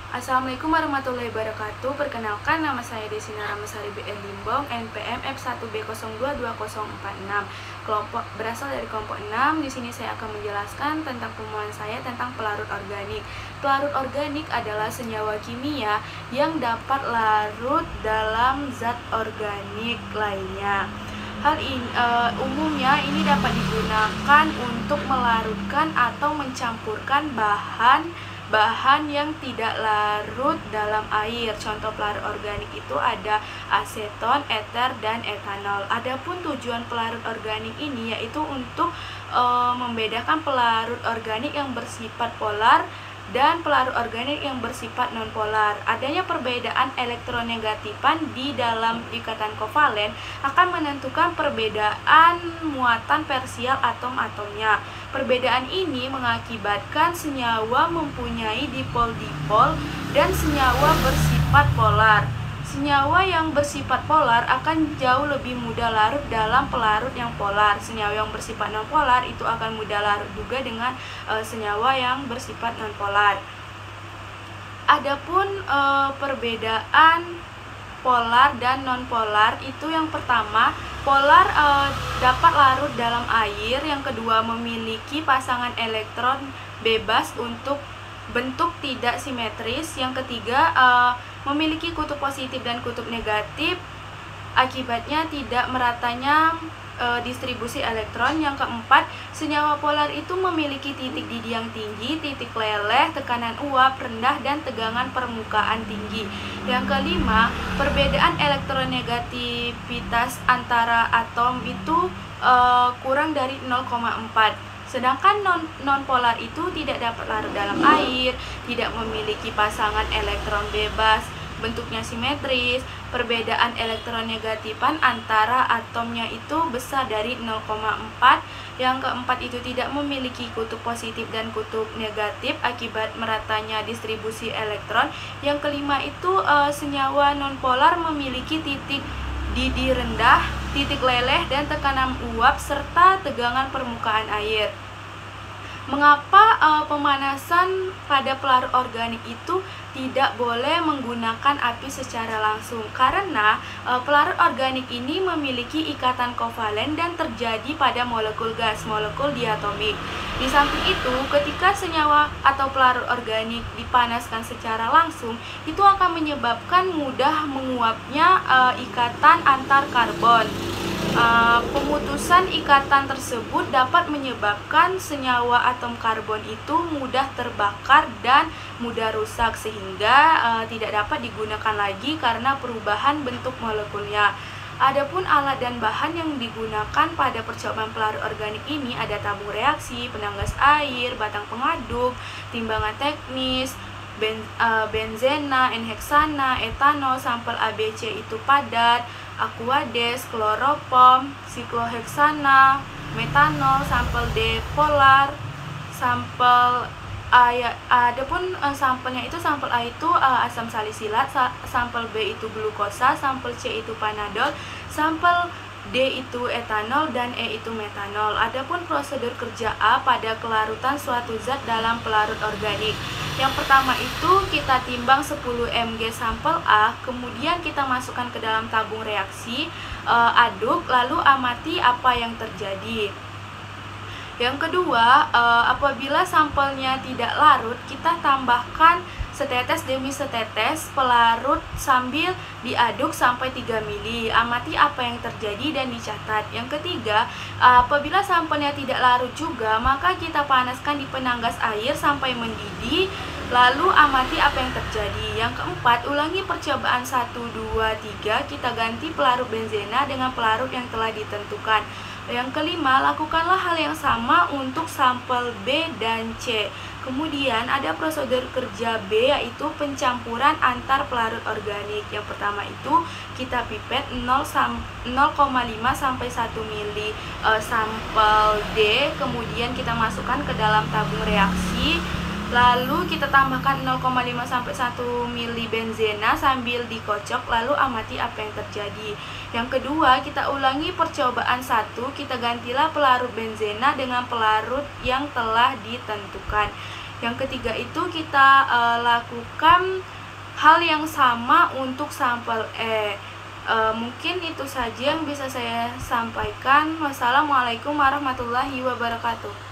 Assalamualaikum warahmatullahi wabarakatuh. Perkenalkan, nama saya Desina Ramasari BR Limbong, NPM F1B022046. Berasal dari kelompok 6. Di sini saya akan menjelaskan tentang pemahaman saya tentang pelarut organik. Pelarut organik adalah senyawa kimia yang dapat larut dalam zat organik lainnya. Hal ini umumnya ini dapat digunakan untuk melarutkan atau mencampurkan bahan yang tidak larut dalam air. Contoh pelarut organik itu ada aseton, eter, dan etanol. Adapun tujuan pelarut organik ini yaitu untuk membedakan pelarut organik yang bersifat polar dan pelarut organik yang bersifat nonpolar. Adanya perbedaan elektronegatifan di dalam ikatan kovalen akan menentukan perbedaan muatan parsial atom-atomnya. Perbedaan ini mengakibatkan senyawa mempunyai dipol-dipol dan senyawa bersifat polar. Senyawa yang bersifat polar akan jauh lebih mudah larut dalam pelarut yang polar. Senyawa yang bersifat nonpolar itu akan mudah larut juga dengan senyawa yang bersifat nonpolar. Adapun perbedaan polar dan nonpolar itu, yang pertama, polar dapat larut dalam air. Yang kedua, memiliki pasangan elektron bebas untuk bentuk tidak simetris. Yang ketiga, memiliki kutub positif dan kutub negatif, akibatnya tidak meratanya distribusi elektron. Yang keempat, senyawa polar itu memiliki titik didih yang tinggi, titik leleh, tekanan uap rendah, dan tegangan permukaan tinggi. Yang kelima, perbedaan elektronegativitas antara atom itu kurang dari 0,4. Sedangkan nonpolar itu tidak dapat larut dalam air, tidak memiliki pasangan elektron bebas, bentuknya simetris, perbedaan elektronegatifan antara atomnya itu besar dari 0,4. Yang keempat itu tidak memiliki kutub positif dan kutub negatif akibat meratanya distribusi elektron. Yang kelima itu senyawa nonpolar memiliki titik didih rendah, titik leleh, dan tekanan uap serta tegangan permukaan air. Mengapa pemanasan pada pelarut organik itu tidak boleh menggunakan api secara langsung? Karena pelarut organik ini memiliki ikatan kovalen dan terjadi pada molekul gas, molekul diatomik. Di samping itu, ketika senyawa atau pelarut organik dipanaskan secara langsung, itu akan menyebabkan mudah menguapnya ikatan antar karbon. Pemutusan ikatan tersebut dapat menyebabkan senyawa atom karbon itu mudah terbakar dan mudah rusak, sehingga tidak dapat digunakan lagi karena perubahan bentuk molekulnya. Adapun alat dan bahan yang digunakan pada percobaan pelarut organik ini ada tabung reaksi, penanggas air, batang pengaduk, timbangan teknis, benzena, N-heksana, etanol, sampel ABC itu padat, aquades, kloropom, sikloheksana, metanol, sampel D polar, sampel A. Adapun sampelnya itu, sampel A itu asam salisilat, sampel B itu glukosa, sampel C itu panadol, sampel D itu etanol, dan E itu metanol. Adapun prosedur kerja A pada kelarutan suatu zat dalam pelarut organik. Yang pertama itu kita timbang 10 mg sampel A, kemudian kita masukkan ke dalam tabung reaksi, aduk, lalu amati apa yang terjadi. Yang kedua, apabila sampelnya tidak larut, kita tambahkan setetes demi setetes pelarut sambil diaduk sampai 3 ml. Amati apa yang terjadi dan dicatat. Yang ketiga, apabila sampelnya tidak larut juga, maka kita panaskan di penanggas air sampai mendidih, lalu amati apa yang terjadi. Yang keempat, ulangi percobaan 1, 2, 3, kita ganti pelarut benzena dengan pelarut yang telah ditentukan. Yang kelima, lakukanlah hal yang sama untuk sampel B dan C. Kemudian ada prosedur kerja B, yaitu pencampuran antar pelarut organik. Yang pertama itu kita pipet 0,5 sampai 1 ml sampel D, kemudian kita masukkan ke dalam tabung reaksi. Lalu kita tambahkan 0,5 sampai 1 ml benzena sambil dikocok, lalu amati apa yang terjadi. Yang kedua, kita ulangi percobaan 1, kita gantilah pelarut benzena dengan pelarut yang telah ditentukan. Yang ketiga itu kita lakukan hal yang sama untuk sampel E. Mungkin itu saja yang bisa saya sampaikan. Wassalamualaikum warahmatullahi wabarakatuh.